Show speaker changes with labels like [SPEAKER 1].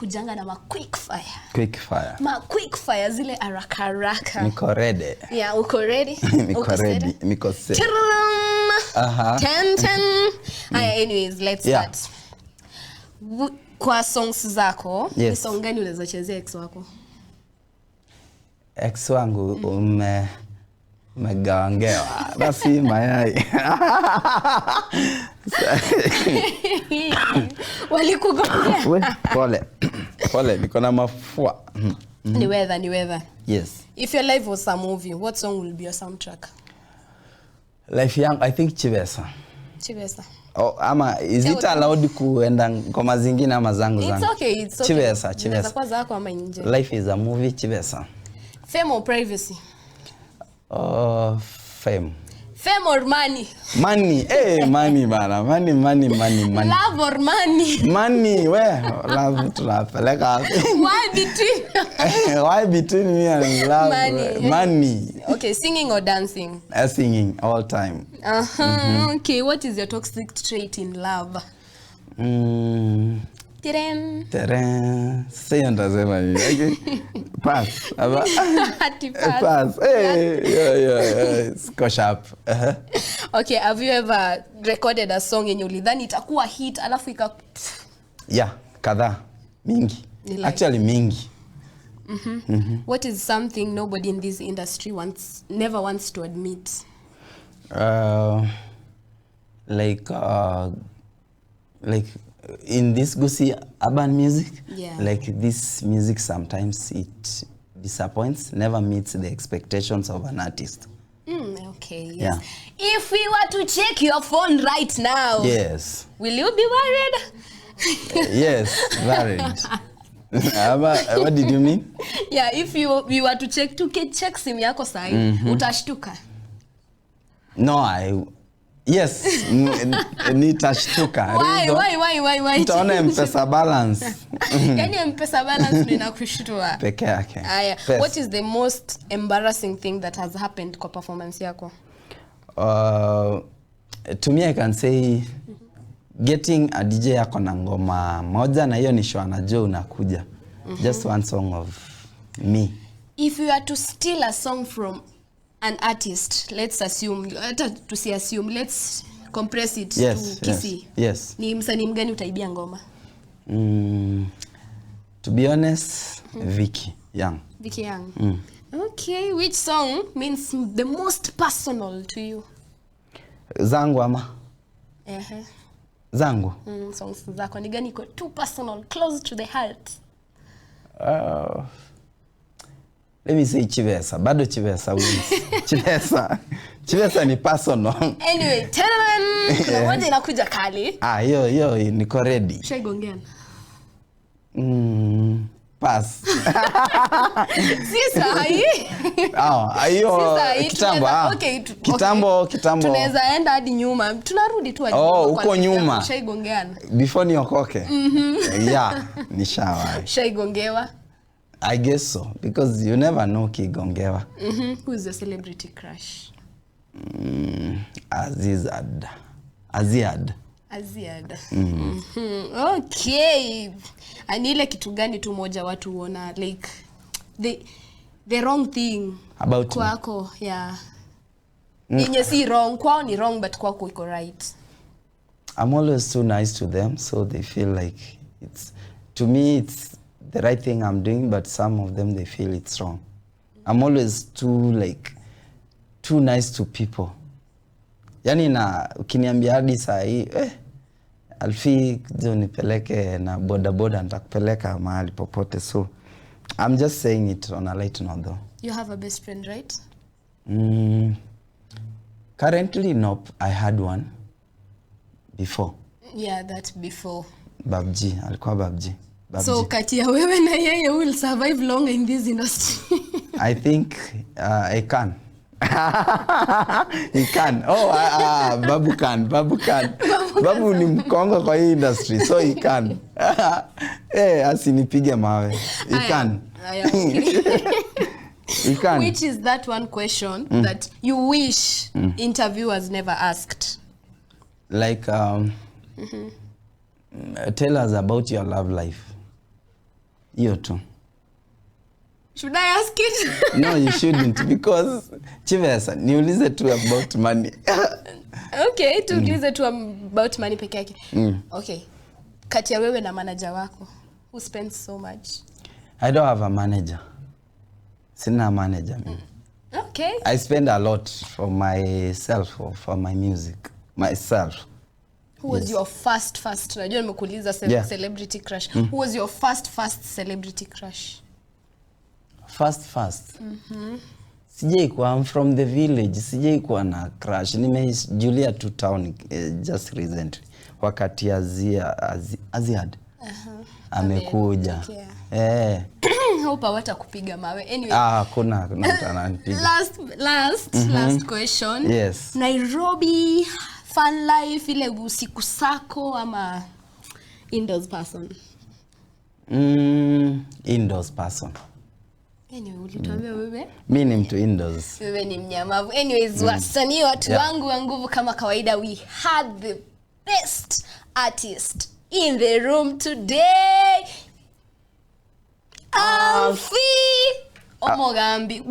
[SPEAKER 1] kujanga na ma quick fire.
[SPEAKER 2] Quick fire.
[SPEAKER 1] Ma quick fire zile haraka.
[SPEAKER 2] Niko ready.
[SPEAKER 1] Yeah, uko ready?
[SPEAKER 2] Niko ready. Niko set.
[SPEAKER 1] 10. Anyways, let's start. Kwa songs zako, ni song gani unaweza chezea ex wako?
[SPEAKER 2] Ex wangu umegawangewa. Basi mayai.
[SPEAKER 1] Walikugongea.
[SPEAKER 2] Pole, niko na mafua.
[SPEAKER 1] Ni weather.
[SPEAKER 2] Yes.
[SPEAKER 1] If your life was a movie, what song will be your soundtrack?
[SPEAKER 2] Life young, I think Chivesa. Oh, ama is it allowed kuenda ngoma zingine ama zangu?
[SPEAKER 1] It's okay.
[SPEAKER 2] Chivesa.
[SPEAKER 1] Kwa zako ama nje.
[SPEAKER 2] Life is a movie, Chivesa.
[SPEAKER 1] Fame or privacy?
[SPEAKER 2] Fame.
[SPEAKER 1] Fame or money?
[SPEAKER 2] Money. Money bana. Money.
[SPEAKER 1] Love or money?
[SPEAKER 2] Money. Love tunapeleka. Why between me and love? Money.
[SPEAKER 1] Okay, singing or dancing?
[SPEAKER 2] Singing all time.
[SPEAKER 1] Okay, what is your toxic trait in love?
[SPEAKER 2] Teren. Say ndasema hivi. Pass. Pass. Yeah. Scosh up.
[SPEAKER 1] Okay, have you ever recorded a song yenye ulidhani itakuwa hit alafu
[SPEAKER 2] Yeah, kadhaa. Mingi. Actually mingi.
[SPEAKER 1] What is something nobody in this industry never wants to admit?
[SPEAKER 2] Like in this Gusii urban music,
[SPEAKER 1] yeah.
[SPEAKER 2] Like this music sometimes it disappoints, never meets the expectations of an artist.
[SPEAKER 1] Okay, yes.
[SPEAKER 2] Yeah.
[SPEAKER 1] If we were to check your phone right now,
[SPEAKER 2] yes.
[SPEAKER 1] Will you be worried?
[SPEAKER 2] Yes, worried. What did you mean?
[SPEAKER 1] Yeah, if we were to check simu yako sahi, utashtuka.
[SPEAKER 2] No, yes, nitashtuka.
[SPEAKER 1] Why?
[SPEAKER 2] Utaona M-Pesa balance.
[SPEAKER 1] Yani M-Pesa balance ninakushtua.
[SPEAKER 2] Peke yake.
[SPEAKER 1] What is the most embarrassing thing that has happened kwa performance yako?
[SPEAKER 2] To me I can say getting a DJ yako na ngoma moja na hiyo ni show anajua unakuja. Just one song of me.
[SPEAKER 1] If you are to steal a song from an artist, let's compress it to Kisii.
[SPEAKER 2] Yes.
[SPEAKER 1] Ni msanii mgani utaibia ngoma?
[SPEAKER 2] To be honest, Vicky Young.
[SPEAKER 1] Okay, which song means the most personal to you?
[SPEAKER 2] Zangu ama? Zangu.
[SPEAKER 1] Songs zako ni gani iko too personal, close to the heart?
[SPEAKER 2] Let me say Chivesa. Bado Chivesa wins. Chivesa ni personal.
[SPEAKER 1] Anyway, kuna moja inakuja kali.
[SPEAKER 2] Hiyo niko ready.
[SPEAKER 1] Shaigongeana.
[SPEAKER 2] Pass.
[SPEAKER 1] Sisa hii.
[SPEAKER 2] Hiyo kitambo.
[SPEAKER 1] Okay,
[SPEAKER 2] kitambo.
[SPEAKER 1] Tunaweza enda hadi nyuma. Tunarudi tu hadi
[SPEAKER 2] uko nyuma.
[SPEAKER 1] Shaigongeana.
[SPEAKER 2] Before niokoke. Yeah, nishawahi.
[SPEAKER 1] Shaigongewa.
[SPEAKER 2] I guess so, because you never know kigongewa.
[SPEAKER 1] Who's your celebrity crush?
[SPEAKER 2] Aziad.
[SPEAKER 1] Okay. Anile kitu gani tu moja watu uona like the wrong thing
[SPEAKER 2] about
[SPEAKER 1] kwako, yeah. Yenye si wrong, kwao ni wrong but kwako iko right.
[SPEAKER 2] I'm always too nice to them, so they feel like to me it's the right thing I'm doing, but some of them they feel it's wrong. I'm always too nice to people. Yani na ukiniambia hadi saa hii Alfi jo nipeleke na boda nitakupeleka mahali popote, so I'm just saying it on a light note though.
[SPEAKER 1] You have a best friend, right?
[SPEAKER 2] Currently nope, I had one before.
[SPEAKER 1] Yeah, that before.
[SPEAKER 2] Babji, alikuwa Babji.
[SPEAKER 1] So kati ya wewe na yeye will survive long in this industry?
[SPEAKER 2] I think I can. He can. Babu can. Babu ni mkongo kwa hii industry, so he can. Asinipige mawe. He can. He can.
[SPEAKER 1] Which is that one question that you wish interviewers never asked?
[SPEAKER 2] Like, tell us about your love life. Hiyo tu.
[SPEAKER 1] Should I ask it?
[SPEAKER 2] No, you shouldn't because Chivesa, niulize tu about money.
[SPEAKER 1] Okay, tuulize tu about money peke yake. Okay. Kati ya wewe na manager wako, who spends so much?
[SPEAKER 2] I don't have a manager. Sina manager mimi.
[SPEAKER 1] Okay.
[SPEAKER 2] I spend a lot for myself, for my music, myself.
[SPEAKER 1] Who was your first najua nimekuuliza celebrity crush. Who was your first celebrity crush?
[SPEAKER 2] First. Sijai kuwa, I'm from the village. Sijai kuwa na crush. Nimejulia to town just recently. Wakati Aziad. Amekuja.
[SPEAKER 1] Hope hawatakupiga mawe. Anyway.
[SPEAKER 2] Kuna mtu ananipiga.
[SPEAKER 1] Last question.
[SPEAKER 2] Yes.
[SPEAKER 1] Nairobi fun life ile usiku sako ama indoors person?
[SPEAKER 2] Indoors person.
[SPEAKER 1] Anyway, ulituambia wewe?
[SPEAKER 2] Mimi ni mtu indoors.
[SPEAKER 1] Wewe ni mnyamavu. Anyways, wasanii watu wangu wa nguvu kama kawaida, we had the best artist in the room today. Alfie Omogambi.